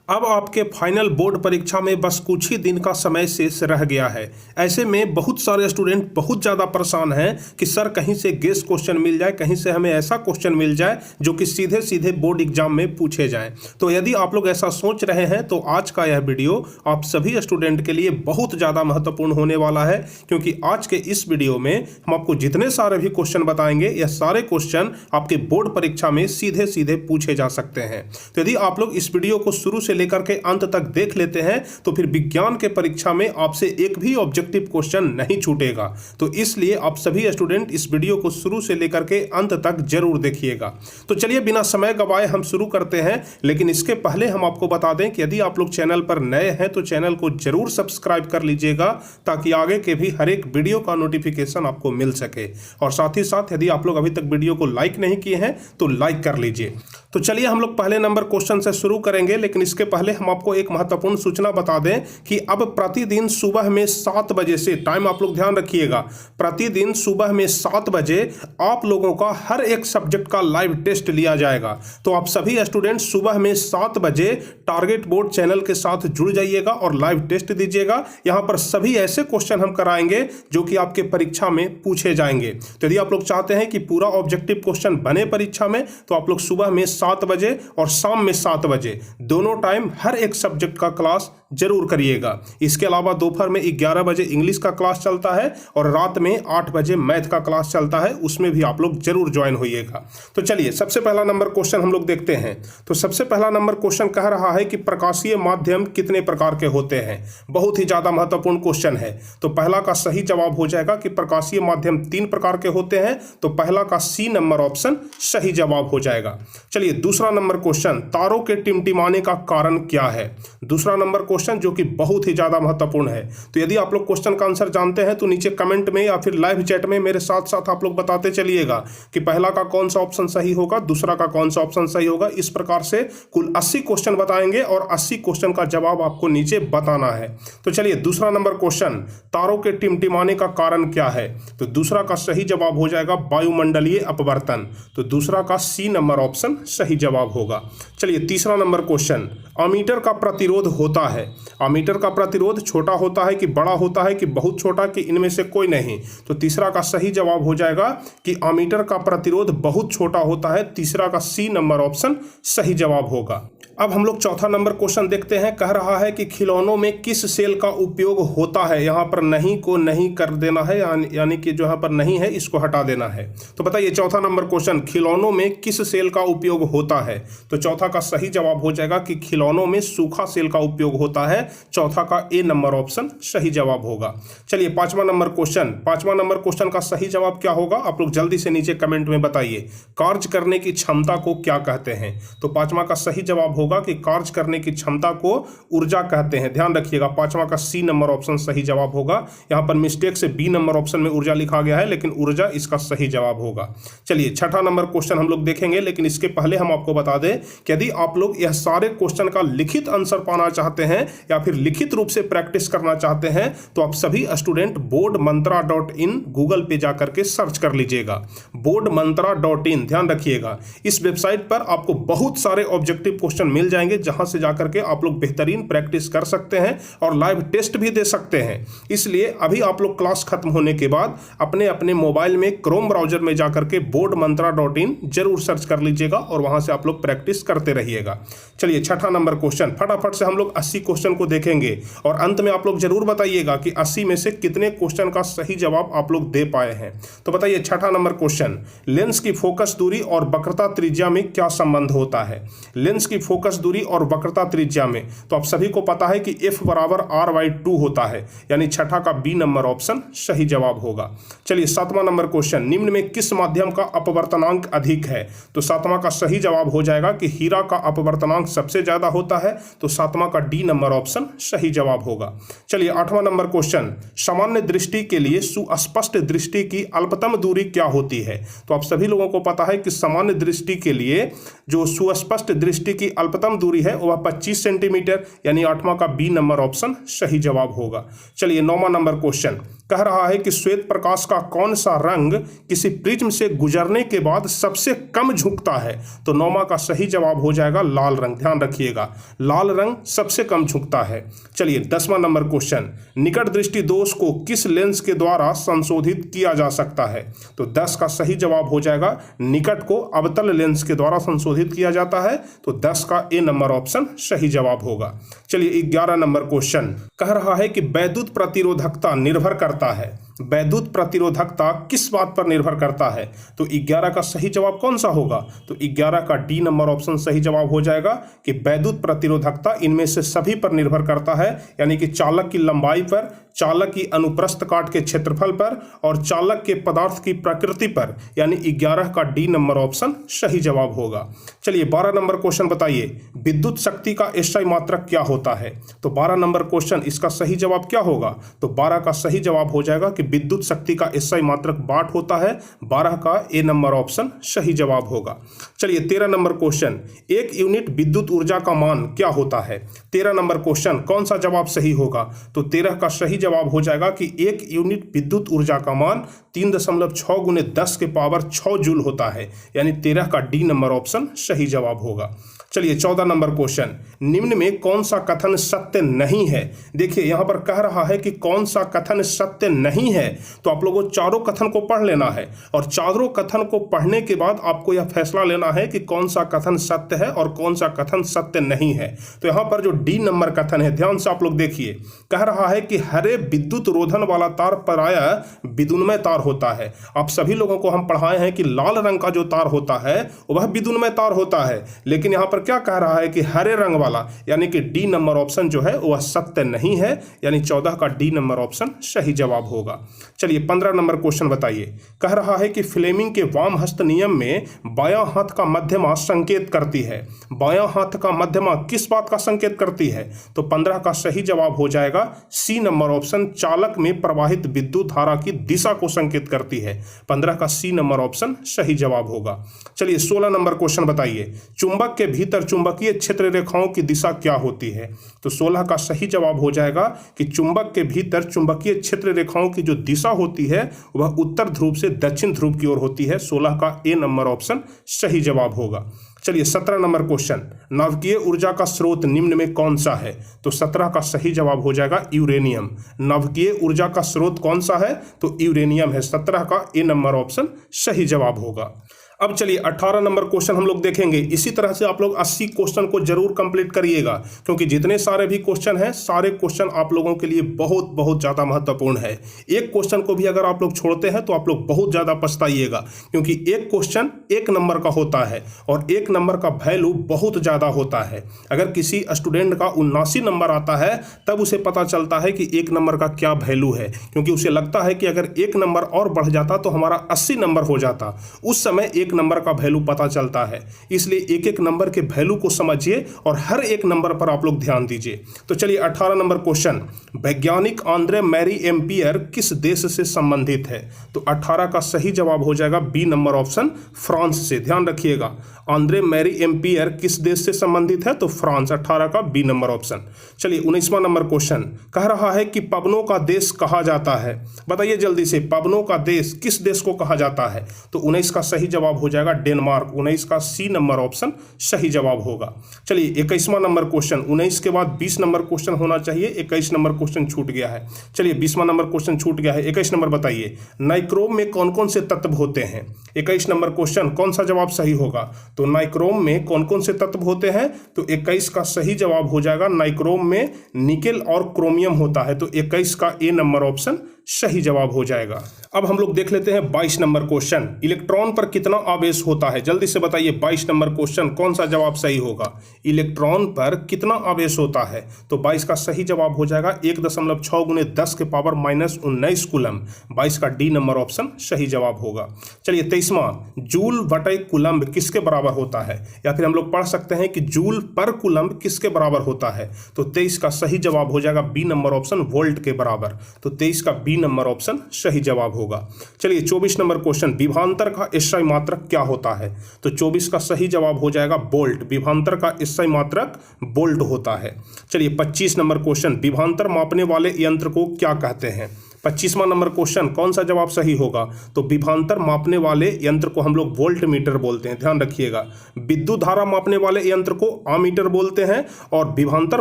अब आपके final board परीक्षा में बस कुछ ही दिन का समय शेष रह गया है। ऐसे में बहुत सारे स्टूडेंट बहुत ज़्यादा परेशान हैं कि सर कहीं से गेस क्वेश्चन मिल जाए, कहीं से हमें ऐसा क्वेश्चन मिल जाए जो कि सीधे सीधे बोर्ड एग्जाम में पूछे जाएं। तो यदि आप लोग ऐसा सोच रहे हैं तो आज का यह वीडियो आप सभी स्टूडेंट के लिए बहुत ज़्यादा महत्वपूर्ण होने वाला है, क्योंकि आज के इस वीडियो में हम आपको जितने सारे भी क्वेश्चन बताएंगे यह सारे क्वेश्चन आपके बोर्ड परीक्षा में सीधे सीधे पूछे जा सकते हैं। तो यदि आप लोग इस वीडियो को शुरू से लेकर के अंत तक देख लेते हैं तो फिर विज्ञान के परीक्षा में आपसे एक भी ऑब्जेक्टिव क्वेश्चन नहीं छूटेगा। तो इसलिए आप सभी स्टूडेंट इस वीडियो को शुरू से लेकर के अंत तक जरूर देखिएगा। तो चलिए बिना समय गवाए हम शुरू करते हैं, लेकिन इसके पहले हम आपको बता दें कि यदि आप लोग चैनल पर नए हैं तो चैनल को जरूर सब्सक्राइब कर लीजिएगा, ताकि आगे के भी हर एक वीडियो का नोटिफिकेशन आपको मिल सके। और साथ ही साथ यदि आप लोग अभी तक वीडियो को लाइक नहीं किए हैं तो लाइक कर लीजिए। तो चलिए हम लोग पहले नंबर क्वेश्चन से शुरू करेंगे, लेकिन इसके पहले हम आपको एक महत्वपूर्ण सूचना बता दें कि अब प्रतिदिन सुबह में 7 बजे से, टाइम आप लोग ध्यान रखिएगा, प्रतिदिन सुबह में 7 बजे आप लोगों का हर एक सब्जेक्ट का लाइव टेस्ट लिया जाएगा। तो आप सभी स्टूडेंट सुबह में 7 बजे टारगेट बोर्ड चैनल के साथ जुड़ जाइएगा और लाइव टेस्ट दीजिएगा। यहां पर सभी ऐसे क्वेश्चन हम कराएंगे जो कि आपके परीक्षा में पूछे जाएंगे। तो यदि आप लोग चाहते हैं कि पूरा ऑब्जेक्टिव क्वेश्चन बने परीक्षा में, तो आप लोग सुबह में 7 बजे और शाम में 7 बजे दोनों टाइम हर एक सब्जेक्ट का क्लास जरूर करिएगा। इसके अलावा दोपहर में 11 बजे इंग्लिश का क्लास चलता है और रात में 8 बजे मैथ का क्लास चलता है, उसमें भी आप लोग जरूर ज्वाइन होइएगा। तो चलिए सबसे पहला नंबर क्वेश्चन हम लोग देखते हैं। तो सबसे पहला नंबर क्वेश्चन कह रहा है कि प्रकाशीय माध्यम कितने प्रकार के होते हैं। बहुत ही ज्यादा महत्वपूर्ण क्वेश्चन है। तो पहला का सही जवाब हो जाएगा कि प्रकाशीय माध्यम 3 प्रकार के होते हैं। तो पहला का सी नंबर ऑप्शन सही जवाब हो जाएगा। चलिए दूसरा नंबर क्वेश्चन, तारों के टिमटिमाने का कारण क्या है। दूसरा नंबर क्वेश्चन जो कि बहुत ही ज्यादा महत्वपूर्ण है। तो यदि आप लोग क्वेश्चन का आंसर जानते हैं तो नीचे कमेंट में या फिर लाइव चैट में मेरे साथ साथ आप लोग बताते चलिएगा कि पहला का कौन सा ऑप्शन सही होगा, दूसरा का कौन सा ऑप्शन सही होगा। इस प्रकार से कुल 80 क्वेश्चन बताएंगे और 80 क्वेश्चन का जवाब आपको नीचे बताना है। तो चलिए दूसरा नंबर क्वेश्चन, तारों के टिमटिमाने का कारण क्या है। तो दूसरा का सही जवाब हो जाएगा वायुमंडलीय अपवर्तन। तो दूसरा का सी नंबर ऑप्शन सही जवाब होगा। चलिए तीसरा नंबर क्वेश्चन, अमीटर का प्रतिरोध होता है। अमीटर का प्रतिरोध छोटा होता है कि बड़ा होता है कि बहुत छोटा, कि इनमें से कोई नहीं। तो तीसरा का सही जवाब हो जाएगा कि अमीटर का प्रतिरोध बहुत छोटा होता है। तीसरा का सी नंबर ऑप्शन सही जवाब होगा। अब हम लोग चौथा नंबर क्वेश्चन देखते हैं। कह रहा है कि खिलौनों में किस सेल का उपयोग होता है। यहाँ पर नहीं को नहीं कर देना है, यानी कि जो यहाँ पर नहीं है इसको हटा देना है। तो बताइए चौथा नंबर क्वेश्चन, खिलौनों में किस सेल का उपयोग होता है। तो चौथा का सही जवाब हो जाएगा कि खिलौनों में सूखा सेल का उपयोग होता है। चौथा का ए नंबर ऑप्शन सही जवाब होगा। चलिए पांचवा नंबर क्वेश्चन, पांचवा नंबर क्वेश्चन का सही जवाब क्या होगा आप लोग जल्दी से नीचे कमेंट में बताइए। कार्य करने की क्षमता को क्या कहते हैं। तो पांचवा का सही जवाब होगा कि कार्य करने की क्षमता को ऊर्जा कहते हैं। ध्यान रखिएगा पांचवा का सी नंबर ऑप्शन सही जवाब होगा। यहां पर मिस्टेक से बी नंबर ऑप्शन में ऊर्जा लिखा गया है, लेकिन ऊर्जा इसका सही जवाब होगा। चलिए छठा नंबर क्वेश्चन हम लोग देखेंगे, लेकिन इसके पहले हम आपको बता दें कि यदि आप लोग यह सारे क्वेश्चन का लिखित आंसर पाना चाहते हैं या फिर लिखित रूप से प्रैक्टिस करना चाहते हैं तो आप सभी स्टूडेंट boardmantra.in गूगल पे जाकर के सर्च कर लीजिएगा। boardmantra.in, ध्यान रखिएगा इस वेबसाइट पर आपको बहुत सारे ऑब्जेक्टिव क्वेश्चन मिल जाएंगे, जहां से जाकर के आप लोग बेहतरीन प्रैक्टिस कर सकते हैं और लाइव टेस्ट भी दे सकते हैं। इसलिए अभी आप लोग क्लास खत्म होने के बाद अपने अपने मोबाइल में क्रोम ब्राउजर में जाकर के boardmantra.in जरूर सर्च कर लीजिएगा और वहां से आप लोग प्रैक्टिस करते रहिएगा। चलिए छठा नंबर क्वेश्चन, फटाफट से हम लोग 80 क्वेश्चन को देखेंगे और अंत में आप लोग जरूर बताइएगा कि 80 में से कितने क्वेश्चन का सही जवाब आप लोग दे पाए हैं। तो बताइए छठा नंबर क्वेश्चन, लेंस की फोकस दूरी और वक्रता त्रिज्या में क्या संबंध होता है। लेंस की फोकस दूरी और वक्रता त्रिज्या में तो आप सभी को पता है कि F बराबर R/2 होता है, यानी छठा का बी नंबर ऑप्शन सही जवाब होगा। चलिए सातवां नंबर क्वेश्चन, निम्न में किस माध्यम का अपवर्तनांक अधिक है। तो सातवां का सही जवाब हो जाएगा कि हीरा का अपवर्तनांक सबसे ज्यादा होता है। तो सातवां का डी नंबर ऑप्शन सही जवाब होगा। चलिए आठवां नंबर क्वेश्चन, सामान्य दृष्टि के लिए सुस्पष्ट दृष्टि की अल्पतम दूरी क्या होती है। तो आप सभी लोगों को पता है कि सामान्य दृष्टि के लिए जो सुस्पष्ट दृष्टि की अल्पतम दूरी है वह 25 सेंटीमीटर, यानी आठवां का बी नंबर ऑप्शन सही जवाब होगा। चलिए नौवां नंबर क्वेश्चन, कह रहा है कि श्वेत प्रकाश का कौन सा रंग किसी प्रिज्म से गुजरने के बाद सबसे कम झुकता है? तो 9वां का सही जवाब हो जाएगा लाल रंग। ध्यान रखिएगा, लाल रंग सबसे कम झुकता है। चलिए 10वां नंबर क्वेश्चन, निकट दृष्टि दोष को किस लेंस के द्वारा संशोधित किया जा सकता है? तो 10 का सही जवाब हो जाएगा निकट को अवतल लेंस के द्वारा संशोधित किया जाता है। तो 10 का ए नंबर ऑप्शन सही जवाब होगा। चलिए 11 नंबर क्वेश्चन, कह रहा है कि वैद्युत प्रतिरोधकता निर्भर करता है, वैद्युत प्रतिरोधकता किस बात पर निर्भर करता है? तो 11 का सही जवाब कौन सा होगा? तो 11 का डी नंबर ऑप्शन सही जवाब हो जाएगा कि वैद्युत प्रतिरोधकता इनमें से सभी पर निर्भर करता है, यानी कि चालक की लंबाई पर, चालक की अनुप्रस्थ काट के क्षेत्रफल पर और चालक के पदार्थ की प्रकृति पर, यानी 11 का डी नंबर ऑप्शन सही जवाब होगा। चलिए 12 नंबर क्वेश्चन बताइए, विद्युत शक्ति का एसआई मात्रक क्या होता है? तो 12 नंबर क्वेश्चन, इसका सही जवाब क्या होगा? तो 12 का सही जवाब हो जाएगा कि विद्युत शक्ति का एसआई मात्रक वाट होता है। 12 का ए नंबर ऑप्शन सही जवाब होगा। चलिए 13 नंबर क्वेश्चन, 1 यूनिट विद्युत ऊर्जा का मान क्या होता है? 13 नंबर क्वेश्चन, कौन सा जवाब सही होगा? तो 13 का सही जवाब हो जाएगा कि 1 यूनिट विद्युत ऊर्जा का मान 3.6 गुने 10 के पावर 6 जूल होता है, यानी 13 का डी नंबर ऑप्शन सही जवाब होगा। चलिए 14 नंबर क्वेश्चन, निम्न में कौन सा कथन सत्य नहीं है? देखिए यहां पर कह रहा है कि कौन सा कथन सत्य नहीं है, तो आप लोगों को चारों कथन को पढ़ लेना है और चारों कथन को पढ़ने के बाद आपको यह फैसला लेना है कि कौन सा कथन सत्य है और कौन सा कथन सत्य नहीं है। तो यहां पर जो डी नंबर कथन है, ध्यान से आप लोग देखिए, कह रहा है कि हरे विद्युत रोधन वाला तार प्रायः विद्युन्मय तार होता है। आप सभी लोगों को हम पढ़ाए हैं कि लाल रंग का जो तार होता है वह विद्युन्मय तार होता है, लेकिन यहां पर क्या कह रहा है कि हरे रंग वाला, यानी कि डी नंबर ऑप्शन जो है वह सत्य नहीं है, यानी 14 का डी नंबर ऑप्शन सही जवाब होगा। चलिए 15 नंबर क्वेश्चन बताइए, कह रहा है कि फ्लेमिंग के वाम हस्त नियम में बायां हाथ का मध्यमा संकेत करती है। बायां हाथ का मध्यमा किस बात का संकेत करती है? तो 15 का सही जवाब हो जाएगा सी नंबर ऑप्शन, चालक में प्रवाहित विद्युत धारा की दिशा को संकेत करती है। 15 का सी नंबर ऑप्शन सही जवाब होगा। चलिए 16 नंबर क्वेश्चन बताइए, चुंबक के भीतर चुंबकीय क्षेत्र रेखाओं की दिशा क्या होती है? तो 16 का सही जवाब हो जाएगा कि चुंबक के भीतर चुंबकीय क्षेत्र रेखाओं की जो दिशा होती है वह उत्तर ध्रुव से दक्षिण ध्रुव की ओर होती है। 16 का ए नंबर ऑप्शन सही जवाब होगा। चलिए 17 नंबर क्वेश्चन, नाभिकीय ऊर्जा का स्रोत निम्न में कौन सा है? तो 17 का सही जवाब हो जाएगा यूरेनियम। नाभिकीय ऊर्जा का स्रोत कौन सा है? तो यूरेनियम है। 17 का ए नंबर ऑप्शन सही जवाब होगा। अब चलिए 18 नंबर क्वेश्चन हम लोग देखेंगे। इसी तरह से आप लोग 80 क्वेश्चन को जरूर कंप्लीट करिएगा, क्योंकि जितने सारे भी क्वेश्चन हैं सारे क्वेश्चन आप लोगों के लिए बहुत बहुत ज़्यादा महत्वपूर्ण है। एक क्वेश्चन को भी अगर आप लोग छोड़ते हैं तो आप लोग बहुत ज़्यादा पछताइएगा, क्योंकि एक क्वेश्चन 1 नंबर का होता है और 1 नंबर का वैल्यू बहुत ज़्यादा होता है। अगर किसी स्टूडेंट का 79 नंबर आता है तब उसे पता चलता है कि 1 नंबर का क्या वैल्यू है, क्योंकि उसे लगता है कि अगर 1 नंबर और बढ़ जाता तो हमारा 80 नंबर हो जाता। उस समय 1 नंबर का वैल्यू पता चलता है। इसलिए एक एक नंबर के वैल्यू को समझिए और हर एक नंबर पर आप लोग ध्यान दीजिए। तो चलिए 18 नंबर क्वेश्चन, वैज्ञानिक आंद्रे मैरी एम्पियर किस देश से संबंधित है? तो 18 का सही जवाब हो जाएगा बी नंबर ऑप्शन, फ्रांस से। ध्यान रखिएगा, आंद्रे मैरी एम्पियर किस देश से संबंधित है? तो फ्रांस। 18 का बी नंबर ऑप्शन। चलिए 19वां नंबर क्वेश्चन, कह रहा है कि पवनों का देश कहा जाता है। बताइए जल्दी से, पवनों का देश किस देश को कहा जाता है? तो 19 का सही जवाब हो जाएगा डेनमार्क। 19 का सी नंबर ऑप्शन सही जवाब होगा। चलिए 21वां नंबर क्वेश्चन, 19 के बाद 20 नंबर क्वेश्चन होना चाहिए, 21 नंबर क्वेश्चन छूट गया है। चलिए 20वां नंबर क्वेश्चन छूट गया है। 21 नंबर बताइए, नाइक्रोम में कौन कौन से तत्व होते हैं? 21 नंबर क्वेश्चन, कौन सा जवाब सही होगा? तो नाइक्रोम में कौन कौन से तत्व होते हैं? तो 21 का सही जवाब हो जाएगा, नाइक्रोम में निकेल और क्रोमियम होता है। तो 21 का ए नंबर ऑप्शन सही जवाब हो जाएगा। अब हम लोग देख लेते हैं 22 नंबर क्वेश्चन, इलेक्ट्रॉन पर कितना आवेश होता है? जल्दी से बताइए 22 नंबर क्वेश्चन कौन सा जवाब सही होगा? इलेक्ट्रॉन पर कितना आवेश होता है? तो 22 का सही जवाब हो जाएगा 1.6 गुने 10 के पावर -19 कूलम। 22 का डी नंबर ऑप्शन सही जवाब होगा। चलिए 23वां, जूल बटे कूलम्ब किसके बराबर होता है? या फिर हम लोग पढ़ सकते हैं कि जूल पर कूलम्ब किसके बराबर होता है? तो 23 का सही जवाब हो जाएगा बी नंबर ऑप्शन, वोल्ट के बराबर। तो 23 का बी नंबर ऑप्शन सही जवाब होगा। चलिए 24 नंबर क्वेश्चन, विभवांतर का एसआई मात्रक क्या होता है? तो 24 का सही जवाब हो जाएगा बोल्ट। विभवांतर का एसआई मात्रक बोल्ट होता है। चलिए 25 नंबर क्वेश्चन, विभवांतर मापने वाले यंत्र को क्या कहते हैं? 25वां नंबर क्वेश्चन, कौन सा जवाब सही होगा? तो विभवांतर मापने वाले यंत्र को हम लोग वोल्ट मीटर बोलते हैं, ध्यान रखिएगा। विद्युत धारा मापने वाले यंत्र को आमीटर बोलते हैं और विभवांतर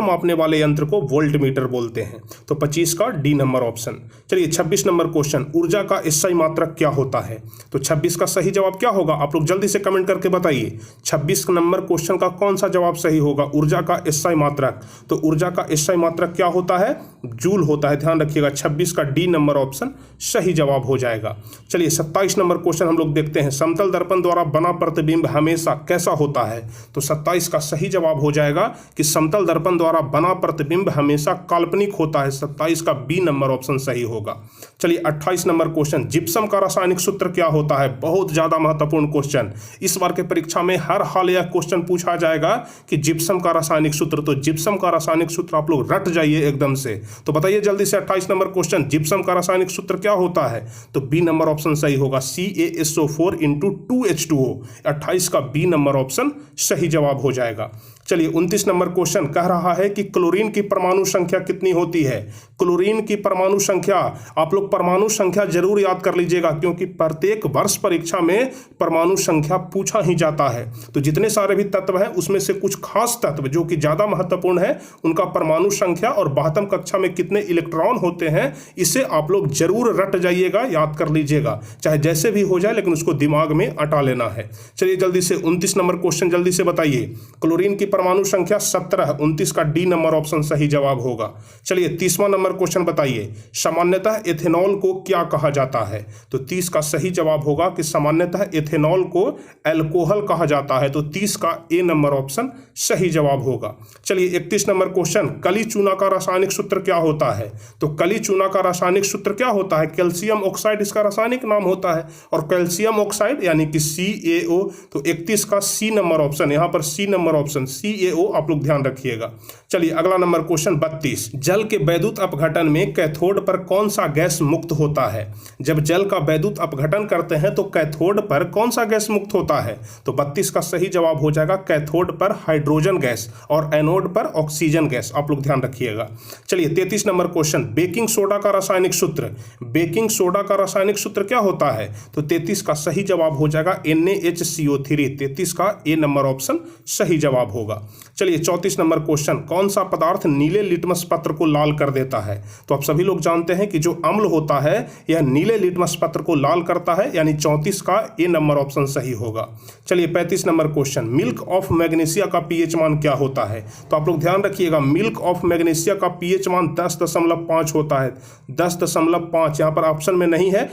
मापने वाले यंत्र को वोल्ट मीटर बोलते हैं। तो 25 का डी नंबर ऑप्शन। चलिए 26 नंबर क्वेश्चन, ऊर्जा का SI मात्रक क्या होता है? तो 26 का सही जवाब क्या होगा? आप लोग जल्दी से कमेंट करके बताइए 26 नंबर क्वेश्चन का कौन सा जवाब सही होगा? ऊर्जा का SI मात्रक। तो ऊर्जा का SI मात्रक क्या होता है? जूल होता है, ध्यान रखिएगा। 26 का डी नंबर ऑप्शन सही जवाब हो जाएगा। चलिए 27 नंबर क्वेश्चन हम लोग देखते हैं, समतल दर्पण द्वारा बना प्रतिबिंब हमेशा कैसा होता है? तो 27 का सही जवाब हो जाएगा कि समतल दर्पण द्वारा बना प्रतिबिंब हमेशा काल्पनिक होता है। 27 का बी नंबर ऑप्शन सही होगा। चलिए 28 नंबर क्वेश्चन, जिप्सम का रासायनिक सूत्र क्या होता है? बहुत ज्यादा महत्वपूर्ण क्वेश्चन, इस बार के परीक्षा में हर हाल यह क्वेश्चन पूछा जाएगा कि जिप्सम का रासायनिक सूत्र। तो जिप्सम का रासायनिक सूत्र आप लोग रट जाइए एकदम से। तो बताइए जल्दी से 28 नंबर क्वेश्चन, जिप्सम का रासायनिक सूत्र क्या होता है? तो बी नंबर ऑप्शन सही होगा, CaSO4 × 2H2O। 28 का बी नंबर ऑप्शन सही जवाब हो जाएगा। चलिए 29 नंबर क्वेश्चन कह रहा है कि क्लोरीन की परमाणु संख्या कितनी होती है? क्लोरीन की परमाणु संख्या, आप लोग परमाणु संख्या जरूर याद कर लीजिएगा क्योंकि प्रत्येक वर्ष परीक्षा में परमाणु संख्या पूछा ही जाता है। तो जितने सारे भी तत्व हैं उसमें से कुछ खास तत्व जो कि ज्यादा महत्वपूर्ण है उनका परमाणु संख्या और 12वीं कक्षा में कितने इलेक्ट्रॉन होते हैं, इसे आप लोग जरूर रट जाइएगा, याद कर लीजिएगा, चाहे जैसे भी हो जाए लेकिन उसको दिमाग में अटा लेना है। चलिए जल्दी से 29 नंबर क्वेश्चन जल्दी से बताइए, क्लोरीन की परमाणु संख्या 17। 29 का डी नंबर ऑप्शन सही जवाब होगा। चलिए 30वां नंबर क्वेश्चन बताइए, सामान्यतः एथेनॉल को क्या कहा जाता है? तो 30 का सही जवाब होगा कि सामान्यतः एथेनॉल को अल्कोहल कहा जाता है। तो 30 का ए नंबर ऑप्शन सही जवाब होगा। चलिए 31 नंबर क्वेश्चन, कली चूना का रासायनिक सूत्र क्या होता है? तो कली चूना का रासायनिक सूत्र क्या होता है? कैल्शियम ऑक्साइड इसका रासायनिक नाम होता है और कैल्शियम ऑक्साइड यानी कि CaO। तो 31 का सी नंबर ऑप्शन, यहां पर सी नंबर ऑप्शन CaO आप लोग ध्यान रखिएगा। चलिए अगला नंबर क्वेश्चन 32, जल के वैद्युत अपघटन में कैथोड पर कौन सा गैस मुक्त होता है? जब जल का वैद्युत अपघटन करते हैं तो कैथोड पर कौन सा गैस मुक्त होता है? तो 32 का सही जवाब हो जाएगा कैथोड पर हाइड्रोजन गैस और एनोड पर ऑक्सीजन गैस, आप लोग ध्यान रखिएगा। चलिए 33 नंबर क्वेश्चन, बेकिंग सोडा का रासायनिक सूत्र। बेकिंग सोडा का रासायनिक सूत्र क्या होता है? तो 33 का सही जवाब हो जाएगा NaHCO3। 33 का ए नंबर ऑप्शन सही जवाब होगा। चलिए 34 नंबर क्वेश्चन, कौन सा पदार्थ नीले लिटमस पत्र को लाल कर देता है? तो आप सभी लोग जानते हैं कि जो अम्ल होता है यह नीले लिटमस पत्र को लाल करता है, यानी 34 का ए नंबर ऑप्शन सही होगा। चलिए 35 number question, milk of magnesia का पीएच मान क्या होता है? तो आप लोग ध्यान रखिएगा, मिल्क ऑफ मैग्नीशिया का पीएच मान 10.5 होता है। 10.5 यहाँ पर ऑप्शन में नहीं है,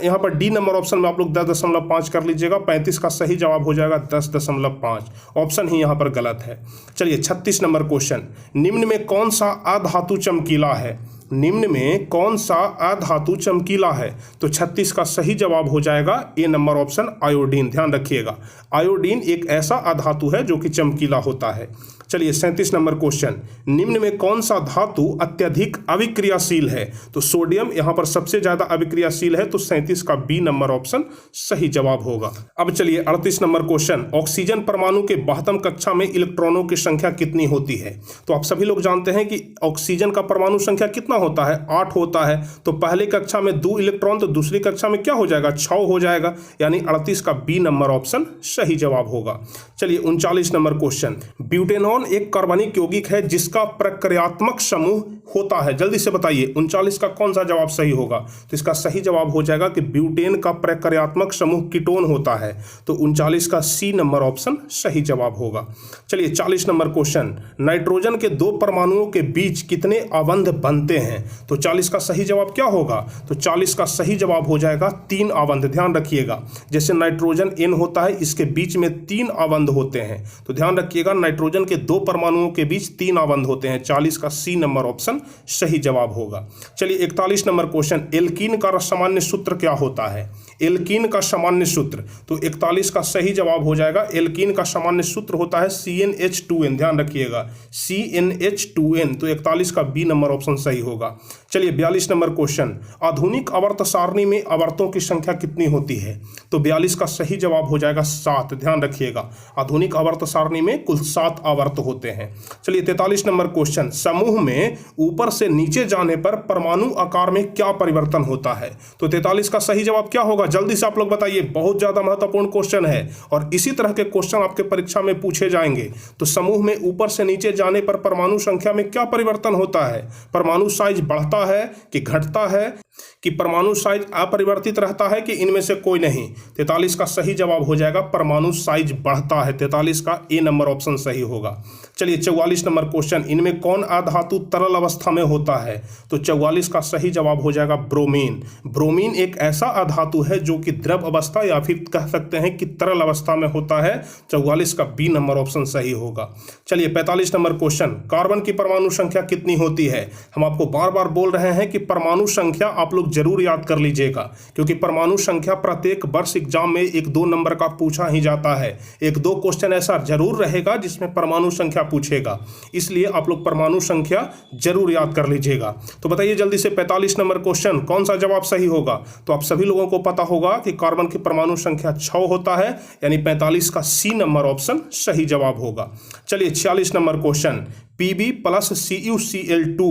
यहाँ पर डी नंबर ऑप्शन में आप लोग 10.5 कर लीजिएगा। 35 का सही जवाब हो जाएगा 10.5, ऑप्शन ही यहाँ पर गलत है। चलिए 36 नंबर क्वेश्चन, निम्न में कौन सा अधातु चमकीला है? निम्न में कौन सा अधातु चमकीला है? तो 36 का सही जवाब हो जाएगा ए नंबर ऑप्शन आयोडीन। ध्यान रखिएगा, आयोडीन एक ऐसा अधातु है जो कि चमकीला होता है। चलिए 37 नंबर क्वेश्चन, निम्न में कौन सा धातु अत्यधिक अविक्रियाशील है? तो सोडियम यहां पर सबसे ज्यादा अविक्रियाशील है, तो 37 का बी नंबर ऑप्शन सही जवाब होगा। अब चलिए 38 नंबर क्वेश्चन, ऑक्सीजन परमाणु के 12वीं कक्षा में इलेक्ट्रॉनों की संख्या कितनी होती है? तो आप सभी लोग जानते हैं कि ऑक्सीजन का परमाणु संख्या कितना होता है? 8 होता है। तो पहली कक्षा में 2 इलेक्ट्रॉन, तो दूसरी कक्षा में क्या हो जाएगा? 6 हो जाएगा, यानी 38 का बी नंबर ऑप्शन सही जवाब होगा। चलिए 39 नंबर क्वेश्चन, ब्यूटेनॉन एक कार्बनिक यौगिक है जिसका प्रक्रियात्मक समूह होता है। जल्दी से बताइए 39 का कौन सा जवाब सही होगा? तो इसका सही जवाब हो जाएगा कि ब्यूटेन का प्रक्रियात्मक समूह कीटोन होता है। तो 39 का सी नंबर ऑप्शन सही जवाब होगा। चलिए 40 नंबर क्वेश्चन, नाइट्रोजन के 2 परमाणुओं के बीच कितने आबंध बनते हैं? तो 40 का सही जवाब क्या होगा? तो 40 का सही जवाब हो जाएगा 3 आबंध। ध्यान रखिएगा, जैसे नाइट्रोजन N होता है, इसके बीच में 3 आबंध होते हैं। तो ध्यान रखिएगा, नाइट्रोजन के 2 परमाणुओं के बीच 3 आबंध होते हैं। 40 का सी नंबर ऑप्शन सही जवाब होगा। चलिए 41 नंबर क्वेश्चन, एल्कीन का सामान्य सूत्र क्या होता है? एल्कीन का सामान्य सूत्र, तो 41 का सही जवाब हो जाएगा, एल्कीन का सामान्य सूत्र होता है CnH2n। ध्यान रखिएगा, CnH2n। तो 41 का बी नंबर ऑप्शन सही होगा। चलिए 42 नंबर क्वेश्चन, आधुनिक आवर्त सारणी में आवर्तों की संख्या कितनी होती है? तो 42 का सही जवाब हो जाएगा 7। ध्यान रखिएगा, आधुनिक आवर्त सारणी में कुल 7 आवर्त तत्व होते हैं। चलिए 43 नंबर क्वेश्चन, समूह में ऊपर से नीचे जाने पर परमाणु आकार में क्या परिवर्तन होता है? तो 43 का सही जवाब क्या होगा, जल्दी से आप लोग बताइए, बहुत ज्यादा महत्वपूर्ण क्वेश्चन है और इसी तरह के क्वेश्चन आपके परीक्षा में पूछे जाएंगे। तो समूह में ऊपर से नीचे जाने पर परमाणु संख्या में क्या परिवर्तन होता है? परमाणु साइज बढ़ता है कि घटता है, कि परमाणु साइज अपरिवर्तित रहता है, कि इनमें से कोई नहीं? 43 का सही जवाब हो जाएगा परमाणु साइज बढ़ता है। 43 का ए नंबर ऑप्शन सही होगा। चलिए 44 नंबर क्वेश्चन, इनमें कौन अधातु तरल अवस्था में होता है? तो 44 का सही जवाब हो जाएगा ब्रोमीन। ब्रोमीन एक ऐसा अधातु है जो कि द्रव अवस्था या फिर कह सकते हैं कि तरल अवस्था में होता है। 44 का बी नंबर ऑप्शन सही होगा। चलिए 45 नंबर क्वेश्चन, कार्बन की परमाणु संख्या कितनी होती है? हम आपको बार बार बोल रहे हैं कि परमाणु संख्या आप लोग जरूर याद कर लीजिएगा, क्योंकि परमाणु संख्या प्रत्येक वर्ष एग्जाम में 1-2 नंबर का पूछा ही जाता है। 1-2 क्वेश्चन ऐसा जरूर रहेगा जिसमें परमाणु संख्या पूछेगा, इसलिए आप लोग परमाणु संख्या जरूर याद कर लीजिएगा। तो बताइए जल्दी से 45 नंबर क्वेश्चन कौन सा जवाब सही होगा? तो आप सभी लोगों को पता होगा कि कार्बन की परमाणु संख्या 6 होता है, यानी 45 का सी नंबर ऑप्शन सही जवाब होगा। चलिए 46 number question, Pb plus CuCl2,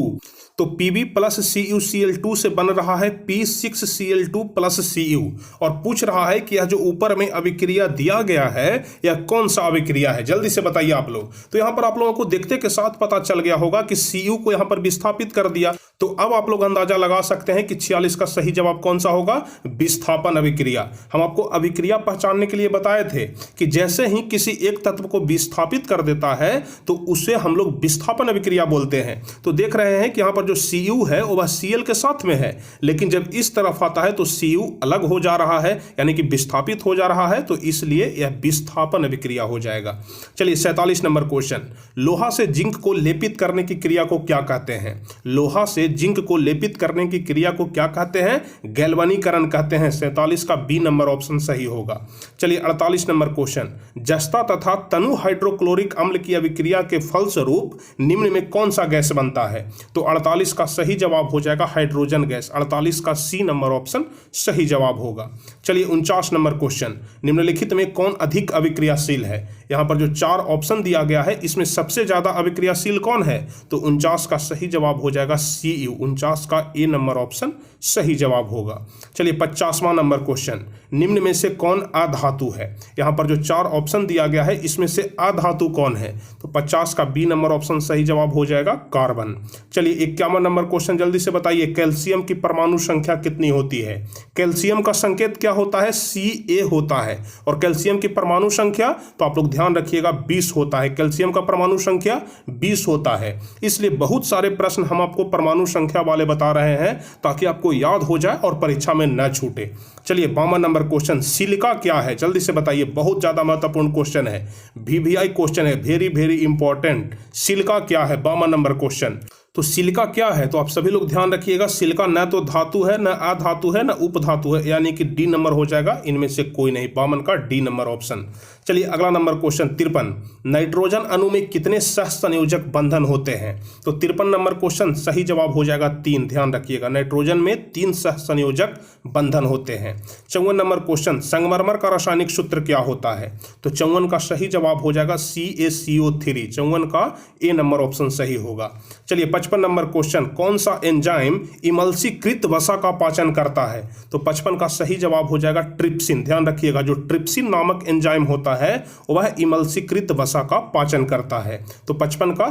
तो Pb प्लस CuCl2 से बन रहा है P6Cl2 प्लस Cu, और पूछ रहा है कि यह जो ऊपर में अभिक्रिया दिया गया है यह कौन सा अभिक्रिया है? जल्दी से बताइए आप लोग। तो यहाँ पर आप लोगों को देखते के साथ पता चल गया होगा कि Cu को यहाँ पर विस्थापित कर दिया, तो अब आप लोग अंदाजा लगा सकते हैं कि 46 का सही जवाब कौन सा होगा? विस्थापन अभिक्रिया। हम आपको अभिक्रिया पहचानने के लिए बताए थे कि जैसे ही किसी एक तत्व को विस्थापित कर देता है तो उसे हम लोग विस्थापन अभिक्रिया बोलते हैं। तो देख रहे हैं कि यहाँ पर जो Cu है वह Cl के साथ में है, लेकिन जब इस तरफ आता है तो Cu अलग हो जा रहा है, यानी कि विस्थापित हो जा रहा है, तो इसलिए यह विस्थापन अभिक्रिया हो जाएगा। चलिए 47 नंबर क्वेश्चन, लोहा से जिंक को लेपित करने की क्रिया को क्या कहते हैं? लोहा से जिंक को लेपित करने की क्रिया को क्या कहते हैं? गैल्वनीकरण कहते हैं। 47 का बी नंबर ऑप्शन सही होगा। चलिए 48 नंबर क्वेश्चन, जस्ता तथा तनु हाइड्रोक्लोरिक अम्ल की अभिक्रिया के फलस्वरूप निम्न में कौन सा गैस बनता है? तो 48 का सही जवाब हो जाएगा हाइड्रोजन गैस। 48 का सी नंबर ऑप्शन सही जवाब होगा। चलिए 49 नंबर क्वेश्चन, निम्नलिखित में कौन अधिक अभिक्रियाशील है? यहाँ पर जो 4 ऑप्शन दिया गया है इसमें सबसे ज्यादा अभिक्रियाशील कौन है? तो 49 का सही जवाब हो जाएगा Cu। 49 का ए नंबर ऑप्शन सही जवाब होगा। चलिए 50वां नंबर क्वेश्चन, निम्न में से कौन अधातु है? यहाँ पर जो 4 ऑप्शन दिया गया है इसमें से अधातु कौन है? तो 50 का बी नंबर ऑप्शन सही जवाब हो जाएगा कार्बन। चलिए 51वां नंबर क्वेश्चन, जल्दी से बताइए, कैल्शियम की परमाणु संख्या कितनी होती है? कैल्शियम का संकेत क्या होता है? Ca होता है, और कैल्शियम की परमाणु संख्या तो आप लोग ध्यान रखिएगा 20 होता है। कैल्शियम का परमाणु संख्या 20 होता है, इसलिए बहुत सारे प्रश्न हम आपको परमाणु संख्या वाले बता रहे हैं ताकि आपको याद हो जाए और परीक्षा में न छूटे। चलिए 52 नंबर क्वेश्चन, सिलिका क्या है? जल्दी से बताइए, बहुत ज्यादा महत्वपूर्ण क्वेश्चन है, VVI क्वेश्चन है, वेरी वेरी इंपॉर्टेंट। सिलिका क्या है? 52 नंबर क्वेश्चन। तो सिलिका क्या है? तो आप सभी लोग ध्यान रखिएगा, सिलिका न तो धातु है, न अधातु है, न उपधातु है, यानी कि डी नंबर हो जाएगा, इनमें से कोई नहीं। 52 का डी नंबर ऑप्शन। चलिए अगला नंबर क्वेश्चन 53, नाइट्रोजन अणु में कितने सहसंयोजक बंधन होते हैं? तो 53 नंबर क्वेश्चन सही जवाब हो जाएगा 3। ध्यान रखिएगा, नाइट्रोजन में 3 सहसंयोजक बंधन होते हैं। 54 नंबर क्वेश्चन, संगमरमर का रासायनिक सूत्र क्या होता है? तो 54 का सही जवाब हो जाएगा CaCO3। 54 का ए नंबर ऑप्शन सही होगा। चलिए 55 नंबर क्वेश्चन, कौन सा एंजाइम इमल्सीकृत वसा का पाचन करता है? तो 55 का सही जवाब हो जाएगा ट्रिप्सिन। ध्यान रखिएगा, जो ट्रिप्सिन नामक एंजाइम होता है वह इमल्सीकृत वसा का पाचन करता है। तो 55 का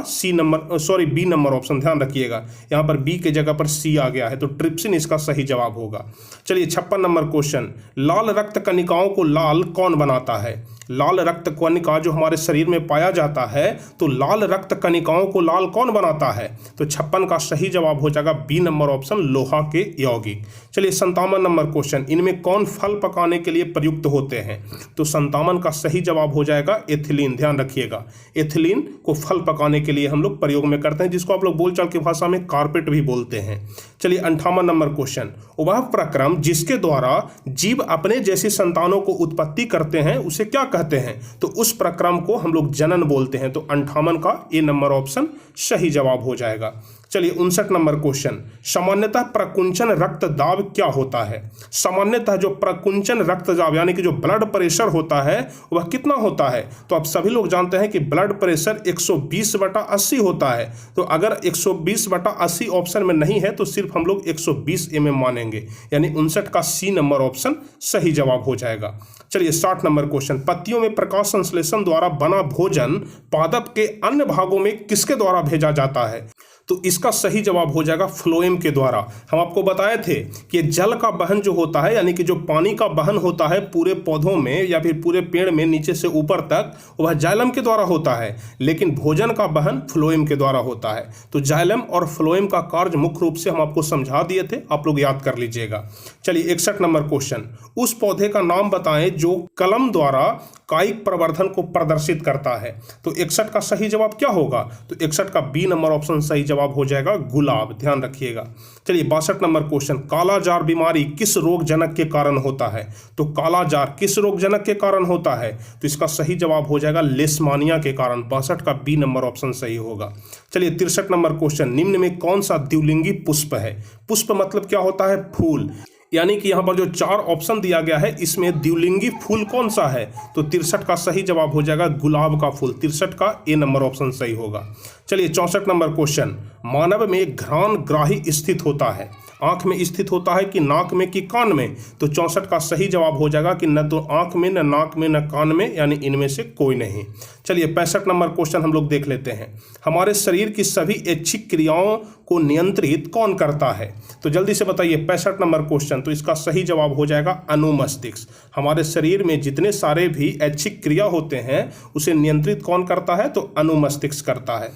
बी नंबर ऑप्शन, ध्यान रखिएगा यहाँ पर बी के जगह पर सी आ गया है, तो ट्रिप्सिन इसका सही जवाब होगा। चलिए 56 नंबर क्वेश्चन, लाल रक्त कणिकाओं को लाल कौन बनाता है? लाल रक्त कणिका जो हमारे शरीर में पाया जाता है, तो लाल रक्त कणिकाओं को लाल कौन बनाता है? तो 56 का सही जवाब हो जाएगा बी नंबर ऑप्शन, लोहा के यौगिक। चलिए 57 नंबर क्वेश्चन, इनमें कौन फल पकाने के लिए प्रयुक्त होते हैं? तो 57 का सही जवाब हो जाएगा एथिलीन। ध्यान रखिएगा, एथिलीन को फल पकाने के लिए हम लोग प्रयोग में करते हैं, जिसको आप लोग बोलचाल की भाषा में कारपेट भी बोलते हैं। चलिए 58 नंबर क्वेश्चन, वह प्रक्रम जिसके द्वारा जीव अपने जैसे संतानों को उत्पत्ति करते हैं उसे क्या कहते हैं? तो उस प्रक्रम को हम लोग जनन बोलते हैं। तो 58 का ए नंबर ऑप्शन सही जवाब हो जाएगा। चलिए 59 नंबर क्वेश्चन, सामान्यतः प्रकुंचन रक्तदाब क्या होता है? सामान्यतः जो प्रकुंचन रक्तदाब यानी कि जो ब्लड प्रेशर होता है वह कितना होता है? तो आप सभी लोग जानते हैं कि ब्लड प्रेशर 120/80 होता है। तो अगर 120/80 ऑप्शन में नहीं है तो सिर्फ हम लोग 120 mm मानेंगे, यानी 59 का सी नंबर ऑप्शन सही जवाब हो जाएगा। चलिए 60 नंबर क्वेश्चन, पत्तियों में प्रकाश संश्लेषण द्वारा बना भोजन पादप के अन्य भागों में किसके द्वारा भेजा जाता है? तो इसका सही जवाब हो जाएगा फ्लोएम के द्वारा। हम आपको बताए थे कि जल का वहन जो होता है यानी कि जो पानी का वहन होता है पूरे पौधों में या फिर पूरे पेड़ में नीचे से ऊपर तक, वह जाइलम के द्वारा होता है, लेकिन भोजन का वहन फ्लोएम के द्वारा होता है। तो जाइलम और फ्लोएम का कार्य मुख्य रूप से हम आपको समझा दिए थे, आप लोग याद कर लीजिएगा। चलिए 61 नंबर क्वेश्चन, उस पौधे का नाम बताएं जो कलम द्वारा कायिक प्रवर्धन को प्रदर्शित करता है। तो 61 का सही जवाब क्या होगा? तो 61 का बी नंबर ऑप्शन सही जवाब हो जाएगा गुलाब, ध्यान रखिएगा। चलिए 62 नंबर क्वेश्चन, काला जार बीमारी किस रोग जनक के कारण होता है? तो काला जार किस रोग जनक के कारण होता है? तो इसका सही जवाब हो जाएगा लेशमानिया के कारण, 62 का बी नंबर ऑप्शन सही होगा। चलिए 63 नंबर क्वेश्चन, निम्न में कौन सा द्विलिंगी पुष्प है? पुष्प मतलब क्या होता है? फूल, यानी कि यहाँ पर जो 4 ऑप्शन दिया गया है इसमें द्विलिंगी फूल कौन सा है? तो 63 का सही जवाब हो जाएगा गुलाब का फूल, 63 का ए नंबर ऑप्शन सही होगा। चलिए 64 नंबर क्वेश्चन, मानव में घ्राण ग्राही स्थित होता है, आंख में स्थित होता है कि नाक में कि कान में? तो 64 का सही जवाब हो जाएगा कि न तो आंख में, न नाक में, न कान में, यानी इनमें से कोई नहीं। चलिए 65 नंबर क्वेश्चन हम लोग देख लेते हैं, हमारे शरीर की सभी ऐच्छिक क्रियाओं को नियंत्रित कौन करता है? तो जल्दी से बताइए 65 नंबर क्वेश्चन, तो इसका सही जवाब हो जाएगा अनुमस्तिष्क। हमारे शरीर में जितने सारे भी ऐच्छिक क्रिया होते हैं उसे नियंत्रित कौन करता है? तो अनुमस्तिष्क करता है।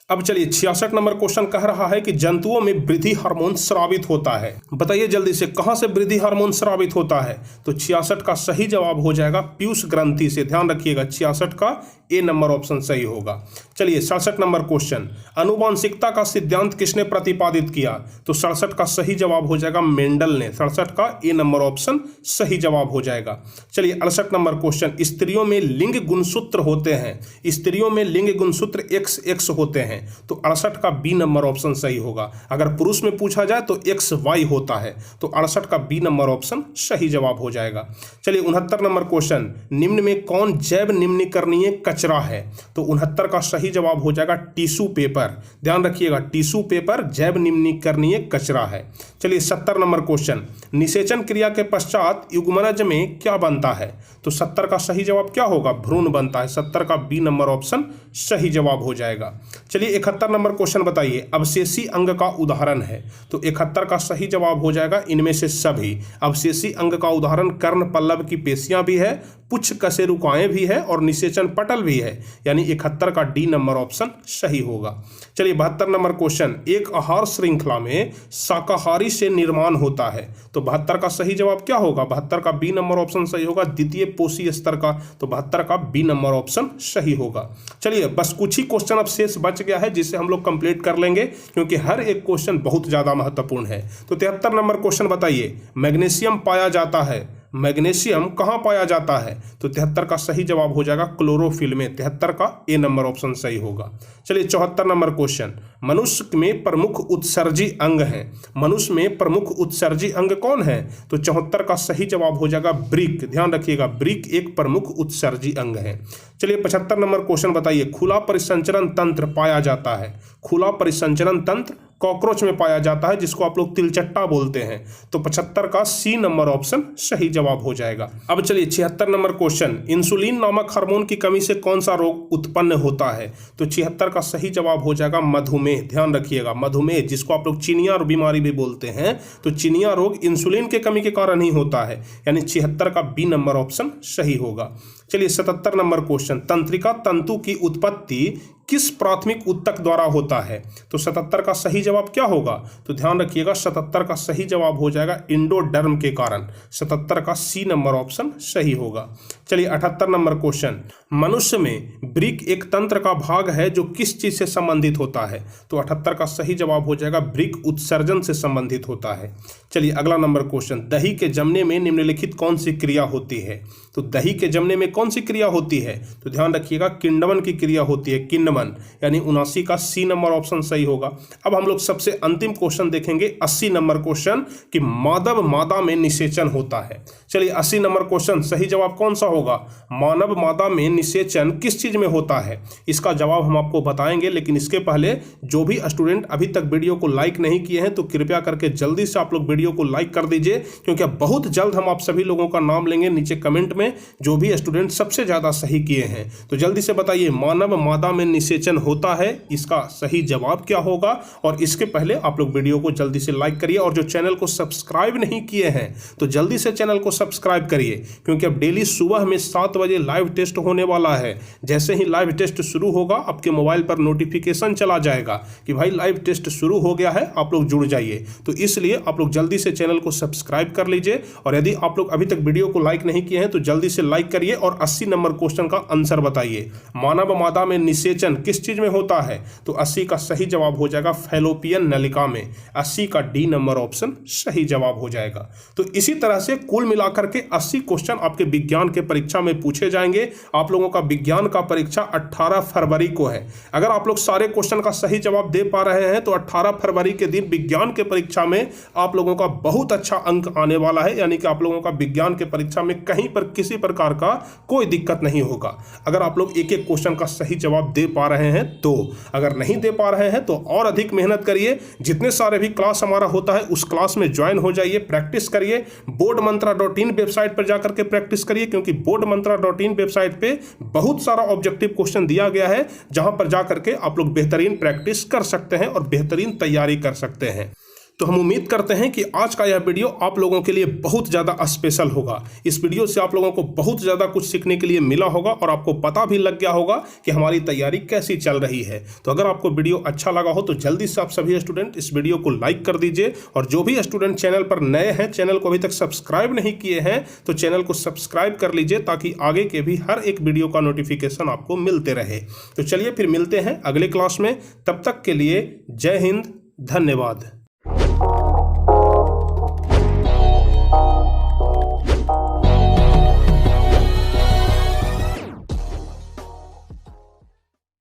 अब चलिए 66 नंबर क्वेश्चन कह रहा है कि जंतुओं में वृद्धि हार्मोन स्रावित होता है। बताइए जल्दी से कहां से वृद्धि हार्मोन स्रावित होता है? तो 66 का सही जवाब हो जाएगा पीयूष ग्रंथि से, ध्यान रखिएगा 66 का ए नंबर ऑप्शन सही होगा। चलिए 67 नंबर क्वेश्चन, आनुवांशिकता का सिद्धांत किसने प्रतिपादित किया? तो 67 का सही जवाब हो जाएगा मेंडल ने, 67 का ए नंबर ऑप्शन सही जवाब हो जाएगा। चलिए 68 नंबर क्वेश्चन, स्त्रियों में लिंग गुणसूत्र होते हैं, स्त्रियों में लिंग गुणसूत्र XX होते हैं, तो 68 का बी नंबर ऑप्शन सही होगा। अगर पुरुष में पूछा जाए तो XY होता है, तो 68 का बी नंबर ऑप्शन सही जवाब हो जाएगा। चलिए 69 नंबर क्वेश्चन, निम्न में कौन जैव निम्नीकरणीय कचरा है? तो 69 का सही जवाब हो जाएगा टिश्यू पेपर, ध्यान रखिएगा टिश्यू पेपर जैव निम्नीकरणीय कचरा है। चलिए 70 नंबर क्वेश्चन, निषेचन क्रिया के पश्चात युग्मनज में क्या बनता है? तो 70 का सही जवाब क्या होगा? भ्रूण बनता है, 70 का बी नंबर ऑप्शन सही जवाब हो जाएगा। चलिए 71 नंबर क्वेश्चन बताइए, अवशेषी अंग का उदाहरण है? तो 71 का सही जवाब हो जाएगा इनमें से सभी। अवशेषी अंग का उदाहरण कर्ण पल्लव की पेशियां भी है, पुच्छ कशेरुकाएं भी है और निषेचन पटल भी है, यानी 71 का डी नंबर ऑप्शन सही होगा। चलिए 72 नंबर क्वेश्चन, एक आहार श्रृंखला में शाकाहारी से निर्माण होता है, तो 72 का सही जवाब क्या होगा? 72 का बी नंबर ऑप्शन सही होगा, द्वितीय पोषी स्तर का, तो 72 का बी नंबर ऑप्शन सही होगा। चलिए बस कुछ ही क्वेश्चन अब शेष बच गया है जिसे हम लोग कंप्लीट कर लेंगे, क्योंकि हर एक क्वेश्चन बहुत ज्यादा महत्वपूर्ण है। तो 73 नंबर क्वेश्चन बताइए, मैग्नीशियम पाया जाता है, मैग्नीशियम कहाँ पाया जाता है? तो 73 का सही जवाब हो जाएगा क्लोरोफिल में, 73 का ए नंबर ऑप्शन सही होगा। चलिए 74 नंबर क्वेश्चन, मनुष्य में प्रमुख उत्सर्जी अंग है, मनुष्य में प्रमुख उत्सर्जी अंग कौन है? तो 74 का सही जवाब हो जाएगा ब्रिक, ध्यान रखिएगा ब्रिक एक प्रमुख उत्सर्जी अंग है। चलिए 75 नंबर क्वेश्चन बताइए, खुला परिसंचरण तंत्र पाया जाता है, खुला परिसंचरण तंत्र कॉकरोच में पाया जाता है जिसको आप लोग तिलचट्टा बोलते हैं, तो 75 का सी नंबर ऑप्शन सही जवाब हो जाएगा। अब चलिए 76 नंबर क्वेश्चन, इंसुलिन नामक हार्मोन की कमी से कौन सा रोग उत्पन्न होता है? तो 76 का सही जवाब हो जाएगा मधुमेह, ध्यान रखिएगा मधुमेह जिसको आप लोग चिनिया बीमारी भी बोलते हैं, तो चिनिया रोग इंसुलिन के कमी के कारण ही होता है, यानी 76 का बी नंबर ऑप्शन सही होगा। चलिए 77 नंबर क्वेश्चन, तंत्रिका तंतु की उत्पत्ति किस प्राथमिक ऊतक द्वारा होता है? तो 77 का सही जवाब क्या होगा? तो ध्यान रखिएगा 77 का सही जवाब हो जाएगा इंडोडर्म के कारण, 77 का सी नंबर ऑप्शन सही होगा। चलिए 78 नंबर क्वेश्चन, मनुष्य में ब्रिक एक तंत्र का भाग है जो किस चीज से संबंधित होता है? तो 78 का सही जवाब हो जाएगा ब्रिक उत्सर्जन से संबंधित होता है। चलिए अगला नंबर क्वेश्चन, दही के जमने में निम्नलिखित कौन सी क्रिया होती है? तो दही के जमने में कौन सी क्रिया होती है? तो ध्यान रखिएगा, किण्वन की क्रिया होती है, किण्वन, यानी 79 का सी नंबर ऑप्शन सही होगा। अब हम लोग सबसे अंतिम क्वेश्चन देखेंगे, 80 नंबर क्वेश्चन, कि मानव मादा में निषेचन होता है। चलिए 80 नंबर क्वेश्चन, सही जवाब कौन सा होगा? मानव मादा में निषेचन किस चीज में होता है? इसका जवाब हम आपको बताएंगे, लेकिन इसके पहले जो भी स्टूडेंट अभी तक वीडियो को लाइक नहीं किए हैं तो कृपया करके जल्दी से आप लोग वीडियो को लाइक कर दीजिए, क्योंकि अब बहुत जल्द हम आप सभी लोगों का नाम लेंगे नीचे कमेंट में जो भी स्टूडेंट सबसे ज्यादा सही किए हैं। तो जल्दी से बताइए, मानव मादा में निषेचन होता है, इसका सही जवाब क्या होगा? और इसके पहले आप लोग वीडियो को जल्दी से लाइक करिए, और जो चैनल को सब्सक्राइब नहीं किए हैं तो जल्दी से चैनल को सब्सक्राइब करिए, क्योंकि अब डेली सुबह में 7 बजे लाइव टेस्ट होने वाला है। जैसे ही लाइव टेस्ट शुरू होगा आपके मोबाइल पर नोटिफिकेशन चला जाएगा कि भाई लाइव टेस्ट शुरू हो गया है, आप लोग जुड़ जाइए। तो इसलिए आप लोग जल्दी से चैनल को सब्सक्राइब कर लीजिए, और यदि आप लोग अभी तक वीडियो को लाइक नहीं किए हैं तो जल्दी से लाइक करिए और 80 नंबर क्वेश्चन का आंसर बताइए। मानव मादा में निषेचन किस चीज में होता है? तो 80 का सही जवाब हो जाएगा फैलोपियन नलिका में। 80 का डी नंबर ऑप्शन सही जवाब हो जाएगा। तो इसी तरह से कुल मिलाकर के 80 क्वेश्चन आपके विज्ञान के परीक्षा में पूछे जाएंगे। आप लोगों का विज्ञान का परीक्षा 18 फरवरी को है। अगर आप लोग सारे क्वेश्चन का सही जवाब दे पा रहे हैं तो 18 फरवरी के दिन विज्ञान के परीक्षा में आप लोगों का बहुत अच्छा अंक आने वाला है, यानी कि आप लोगों का विज्ञान के परीक्षा में कहीं पर किसी प्रकार का कोई दिक्कत नहीं होगा अगर आप लोग एक एक क्वेश्चन का सही जवाब दे पा रहे हैं तो। अगर नहीं दे पा रहे हैं तो और अधिक मेहनत करिए, जितने सारे भी क्लास हमारा होता है उस क्लास में ज्वाइन हो जाइए, प्रैक्टिस करिए। boardmantra.in वेबसाइट पर जाकर के प्रैक्टिस करिए, क्योंकि boardmantra.in वेबसाइट पे बहुत सारा ऑब्जेक्टिव क्वेश्चन दिया गया है, जहां पर जाकर के आप लोग बेहतरीन प्रैक्टिस कर सकते हैं और बेहतरीन तैयारी कर सकते हैं। तो हम उम्मीद करते हैं कि आज का यह वीडियो आप लोगों के लिए बहुत ज़्यादा स्पेशल होगा। इस वीडियो से आप लोगों को बहुत ज़्यादा कुछ सीखने के लिए मिला होगा और आपको पता भी लग गया होगा कि हमारी तैयारी कैसी चल रही है। तो अगर आपको वीडियो अच्छा लगा हो तो जल्दी से आप सभी स्टूडेंट इस वीडियो को लाइक कर दीजिए, और जो भी स्टूडेंट चैनल पर नए हैं, चैनल को अभी तक सब्सक्राइब नहीं किए हैं तो चैनल को सब्सक्राइब कर लीजिए, ताकि आगे के भी हर एक वीडियो का नोटिफिकेशन आपको मिलते रहे। तो चलिए फिर मिलते हैं अगले क्लास में, तब तक के लिए जय हिंद, धन्यवाद।